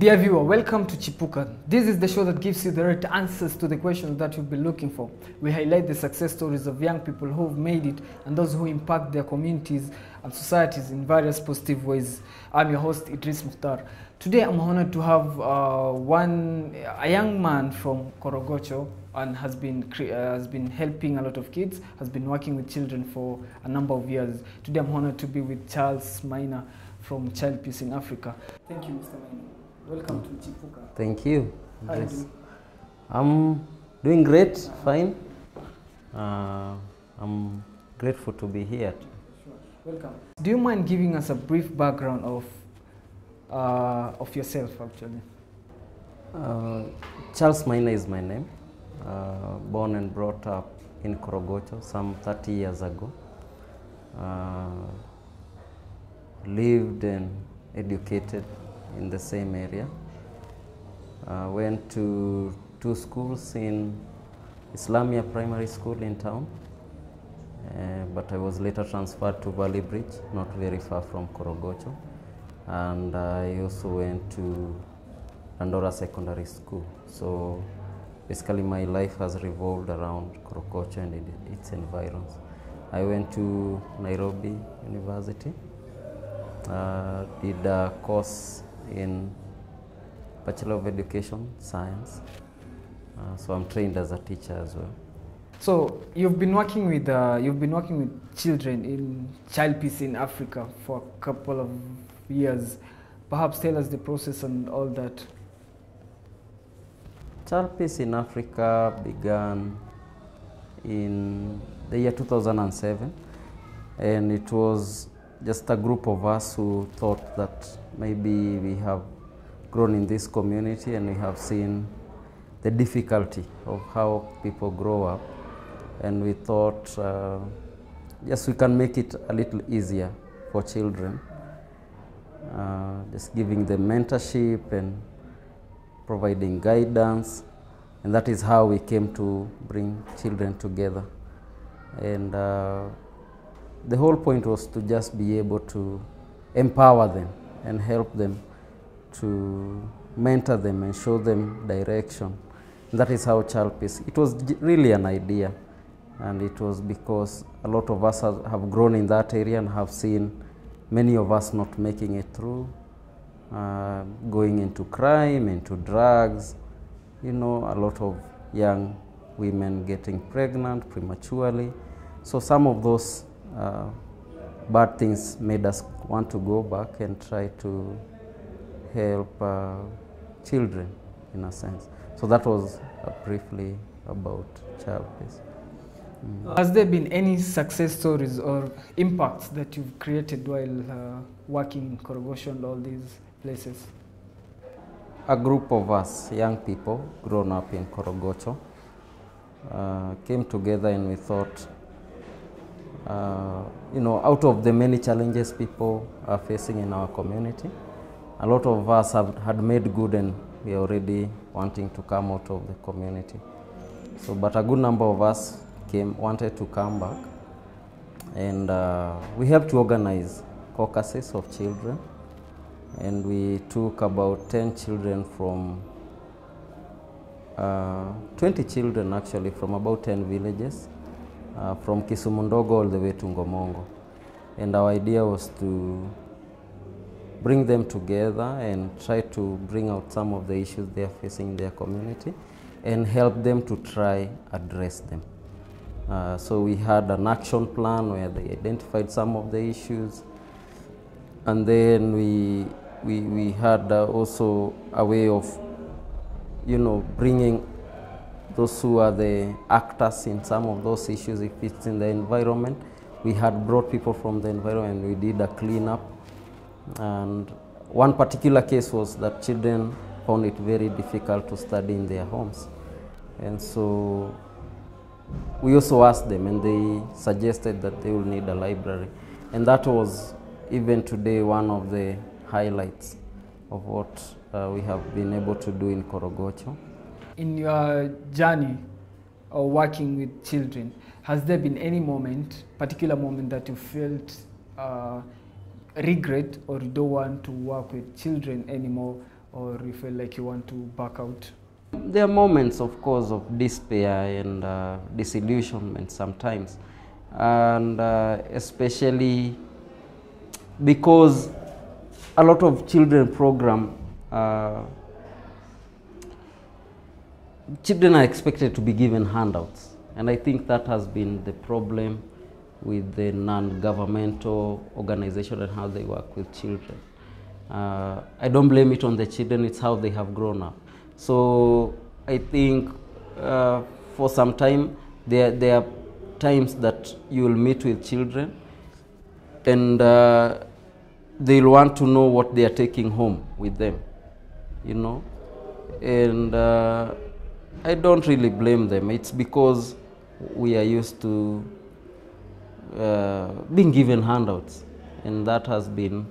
Dear viewer, welcome to Chipuka. This is the show that gives you the right answers to the questions that you've been looking for. We highlight the success stories of young people who've made it and those who impact their communities and societies in various positive ways. I'm your host, Idris Mukhtar. Today I'm honored to have a young man from Korogocho and has been helping a lot of kids, has been working with children for a number of years. Today I'm honored to be with Charles Maina from Child Peace in Africa. Thank you, Mr. Maina. Welcome to Chipuka. Thank you. How are you doing? I'm doing great, fine. I'm grateful to be here. Sure. Welcome. Do you mind giving us a brief background of yourself, actually? Charles Maina is my name. Born and brought up in Korogocho some 30 years ago. Lived and educated in the same area. Went to two schools in Islamia Primary School in town, but I was later transferred to Valley Bridge, not very far from Korogocho. And I also went to Dandora Secondary School. So basically my life has revolved around Korogocho and its environs. I went to Nairobi University, did a course in Bachelor of Education Science. So I'm trained as a teacher as well. So you've been working with children in Child Peace in Africa for a couple of years. Perhaps tell us the process and all that. Child Peace in Africa began in the year 2007, and it was just a group of us who thought that maybe we have grown in this community and we have seen the difficulty of how people grow up, and we thought yes, we can make it a little easier for children, just giving them mentorship and providing guidance, and that is how we came to bring children together. And the whole point was to just be able to empower them and help them, to mentor them and show them direction. And that is how Child Peace, it was really an idea, and it was because a lot of us have grown in that area and have seen many of us not making it through, going into crime, into drugs, you know, a lot of young women getting pregnant prematurely. So some of those bad things made us want to go back and try to help children, in a sense. So that was briefly about Child Peace. Has there been any success stories or impacts that you've created while working in Korogocho and all these places? A group of us, young people, grown up in Korogocho, came together and we thought, you know, out of the many challenges people are facing in our community, a lot of us had made good and we are already wanting to come out of the community. So, but a good number of us wanted to come back, and we helped to organize caucuses of children, and we took about 10 children from 20 children actually from about 10 villages, from Kisumu Ndogo all the way to Ngomongo. And our idea was to bring them together and try to bring out some of the issues they are facing in their community and help them to try address them. So we had an action plan where they identified some of the issues, and then we had also a way of, you know, bringing those who are the actors in some of those issues. If it's in the environment, we had brought people from the environment, we did a cleanup. And one particular case was that children found it very difficult to study in their homes. And so we also asked them, and they suggested that they will need a library. And that was, even today, one of the highlights of what we have been able to do in Korogocho. In your journey of working with children, has there been any particular moment that you felt regret or you don't want to work with children anymore, or you feel like you want to back out? There are moments, of course, of despair and disillusionment sometimes, and especially because a lot of children program, children are expected to be given handouts, and I think that has been the problem with the non-governmental organization and how they work with children. I don't blame it on the children, it's how they have grown up. So I think for some time, there are times that you will meet with children and they'll want to know what they are taking home with them, you know. And I don't really blame them. It's because we are used to being given handouts, and that has been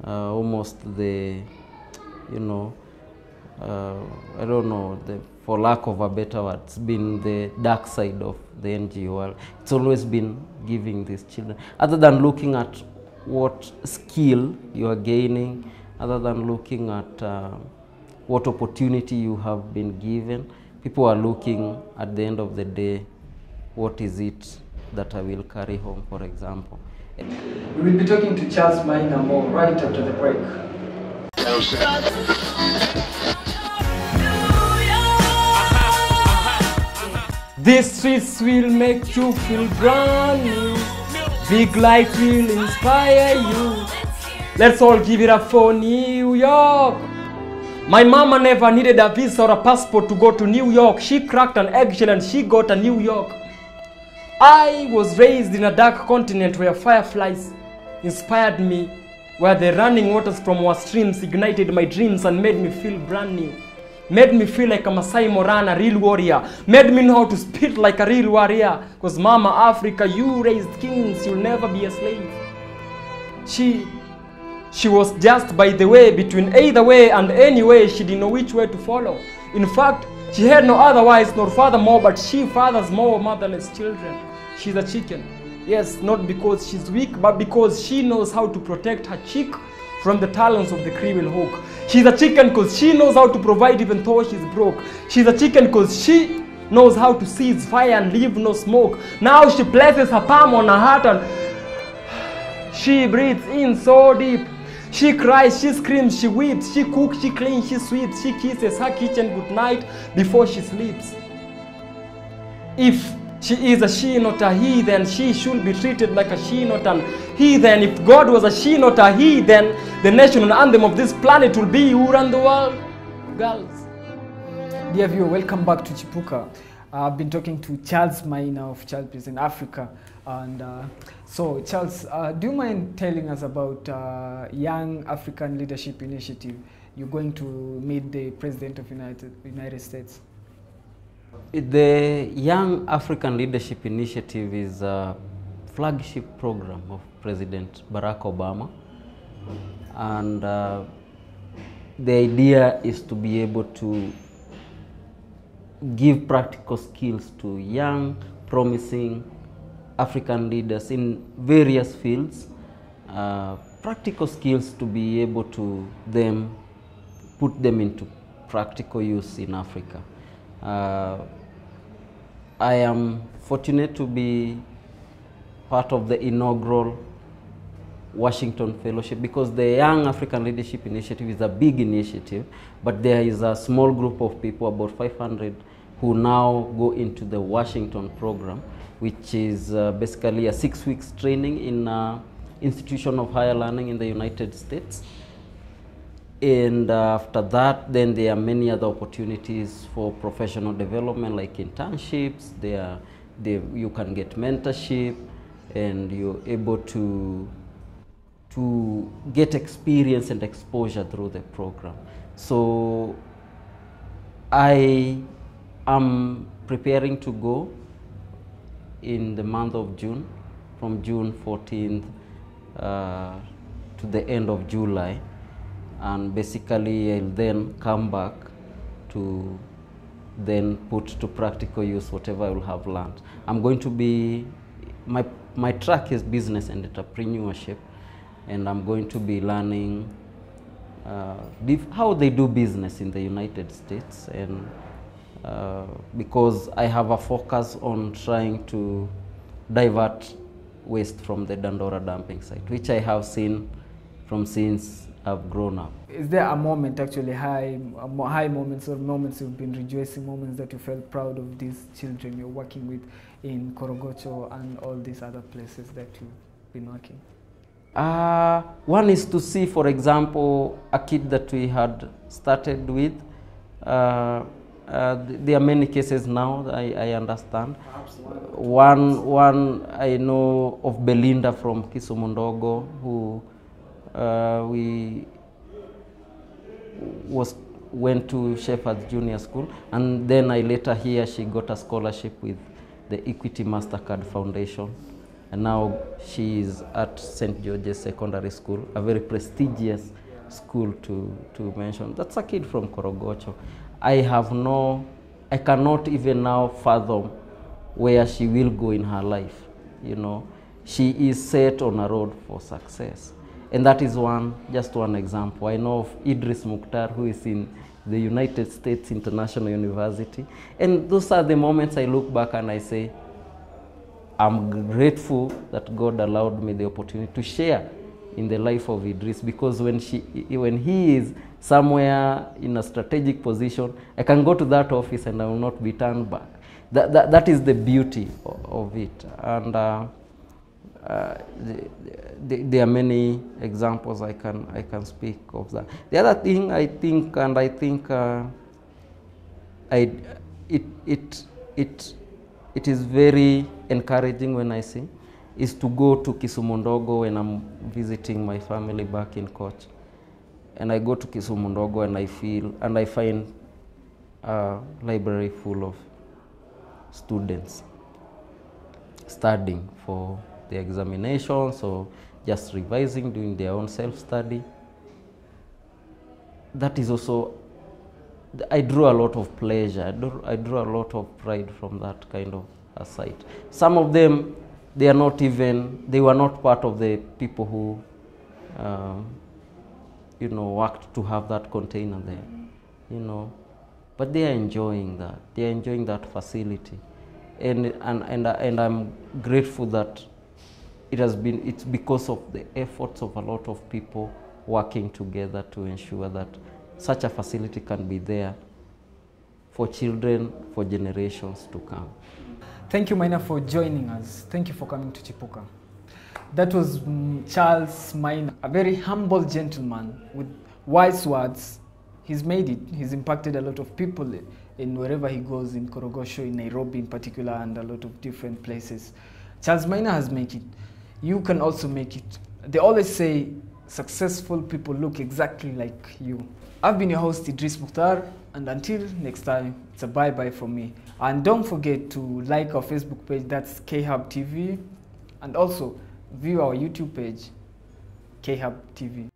almost the, you know, I don't know, for lack of a better word, it's been the dark side of the NGO world. It's always been giving these children, other than looking at what skill you are gaining, other than looking at what opportunity you have been given, people are looking at the end of the day, what is it that I will carry home, for example. We will be talking to Charles Maina more right after the break. These streets will make you feel brand new. Big light will inspire you. Let's all give it up for New York. My mama never needed a visa or a passport to go to New York. She cracked an eggshell and she got to New York. I was raised in a dark continent where fireflies inspired me, where the running waters from our streams ignited my dreams and made me feel brand new. Made me feel like a Masai Moran, a real warrior. Made me know how to spit like a real warrior. Because Mama Africa, you raised kings, you'll never be a slave. She was just by the way, between either way and any way. She didn't know which way to follow. In fact, she had no otherwise nor furthermore, but she fathers more motherless children. She's a chicken. Yes, not because she's weak, but because she knows how to protect her chick from the talons of the criminal hawk. She's a chicken because she knows how to provide even though she's broke. She's a chicken because she knows how to seize fire and leave no smoke. Now she places her palm on her heart and she breathes in so deep. She cries, she screams, she weeps, she cooks, she cleans, she sweeps, she kisses her kitchen goodnight before she sleeps. If she is a she, not a he, then she should be treated like a she, not an he. Then if God was a she, not a he, then the national anthem of this planet will be "Who Run the World?" Girls. Dear viewer, welcome back to Chipuka. I've been talking to Charles Maina of Child Peace in Africa. And so, Charles, do you mind telling us about Young African Leadership Initiative? You're going to meet the President of United States. The Young African Leadership Initiative is a flagship program of President Barack Obama. And the idea is to be able to give practical skills to young, promising African leaders in various fields, practical skills to be able to put them into practical use in Africa. I am fortunate to be part of the inaugural Washington Fellowship, because the Young African Leadership Initiative is a big initiative, but there is a small group of people, about 500, who now go into the Washington program, which is basically a 6 weeks training in an institution of higher learning in the United States. And after that, then there are many other opportunities for professional development, like internships. You can get mentorship, and you're able to get experience and exposure through the program. So I am preparing to go in the month of June, from June 14th to the end of July. And basically I'll then come back to then put to practical use whatever I will have learned. I'm going to be, my track is business and entrepreneurship, and I'm going to be learning how they do business in the United States, and because I have a focus on trying to divert waste from the Dandora dumping site, which I have seen from since I've grown up. Is there a moment, actually high moments or moments you've been rejoicing, moments that you felt proud of these children you're working with in Korogocho and all these other places that you've been working? One is to see, for example, a kid that we had started with. There are many cases now, I understand. One I know of Belinda from Kisumundogo, who went to Shepherd's Junior School, and then I later hear she got a scholarship with the Equity MasterCard Foundation, and now she is at St. George's Secondary School, a very prestigious school to mention. That's a kid from Korogocho. I cannot even now fathom where she will go in her life. You know, she is set on a road for success. And that is just one example. I know of Idris Mukhtar, who is in the United States International University. And those are the moments I look back and I say, I'm grateful that God allowed me the opportunity to share in the life of Idris, because when he is somewhere in a strategic position, I can go to that office and I will not be turned back. That is the beauty of it. And there are many examples I can speak of that. The other thing I think it is very encouraging when I see is to go to Kisumundogo when I'm visiting my family back in Koch. And I go to Kisumundogo and I find a library full of students studying for the examinations or just revising, doing their own self-study. That is also, I drew a lot of pleasure, I drew a lot of pride from that kind of a site. Some of them, they were not part of the people who, you know, worked to have that container there, you know. But they are enjoying that. They are enjoying that facility. And I'm grateful that it's because of the efforts of a lot of people working together to ensure that such a facility can be there for children, for generations to come. Thank you, Maina, for joining us. Thank you for coming to Chipuka. That was Charles Maina, a very humble gentleman with wise words. He's made it. He's impacted a lot of people in wherever he goes, in Korogosho, in Nairobi in particular, and a lot of different places. Charles Maina has made it. You can also make it. They always say successful people look exactly like you. I've been your host, Idris Mukhtar, and until next time, it's a bye-bye from me. And don't forget to like our Facebook page, that's KHub TV, and also view our YouTube page, KHub TV.